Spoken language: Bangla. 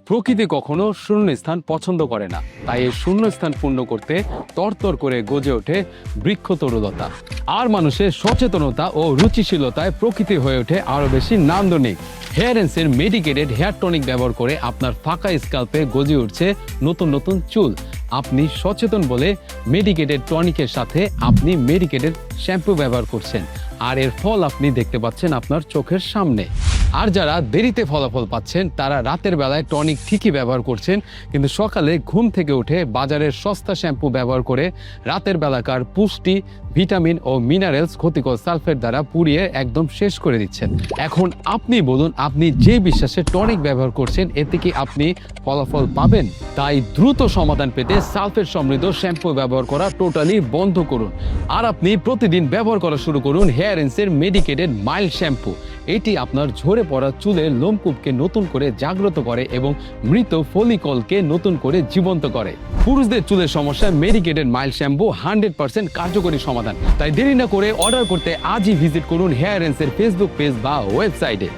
প্রকৃতি কখনো শূন্যস্থান পছন্দ করে না, তাই এই শূন্যস্থান পূর্ণ করতে তরতর করে গজে ওঠে বৃক্ষতরুলতা। আর মানুষের সচেতনতা ও রুচিশীলতায় প্রকৃতি হয়ে ওঠে আরও বেশি নান্দনিক। হেয়ার এন্সের মেডিকেটেড হেয়ার টনিক ব্যবহার করে আপনার ফাঁকা স্ক্যাল্পে গজে উঠছে নতুন নতুন চুল। আপনি সচেতন বলে মেডিকেটেড টনিকের সাথে আপনি মেডিকেটেড শ্যাম্পু ব্যবহার করছেন, আর এর ফল আপনি দেখতে পাচ্ছেন আপনার চোখের সামনে। আর যারা দেরিতে ফলাফল পাচ্ছেন তারা রাতের বেলায় টনিক ঠিকই ব্যবহার করছেন, কিন্তু সকালে ঘুম থেকে উঠে বাজারের সস্তা শ্যাম্পু ব্যবহার করে রাতের বেলাকার পুষ্টি, ভিটামিন ও মিনারেলস ক্ষতিকর সালফেট দ্বারা পুড়িয়ে একদম শেষ করে দিচ্ছেন। এখন আপনি বলুন, আপনি যে বিশ্বাসে টনিক ব্যবহার করছেন এতে কি আপনি ফলাফল পাবেন? তাই দ্রুত সমাধান পেতে সালফেট সমৃদ্ধ শ্যাম্পু ব্যবহার করা টোটালি বন্ধ করুন, আর আপনি প্রতিদিন ব্যবহার করা শুরু করুন হেয়ার এন্সের মেডিকেটেড মাইল্ড শ্যাম্পু। এটি আপনার ঝরে পড়া চুলের লোমকূপকে নতুন করে জাগ্রত করে এবং মৃত ফলিকলকে নতুন করে জীবন্ত করে। পুরুষদের চুলের সমস্যা মেডিকেটেড মাইল্ড শ্যাম্পু 100% কার্যকরী সমাধান। তাই দেরি না করে অর্ডার করতে আজই ভিজিট করুন হেয়ার এন্সের ফেসবুক পেজ বা ওয়েবসাইটে।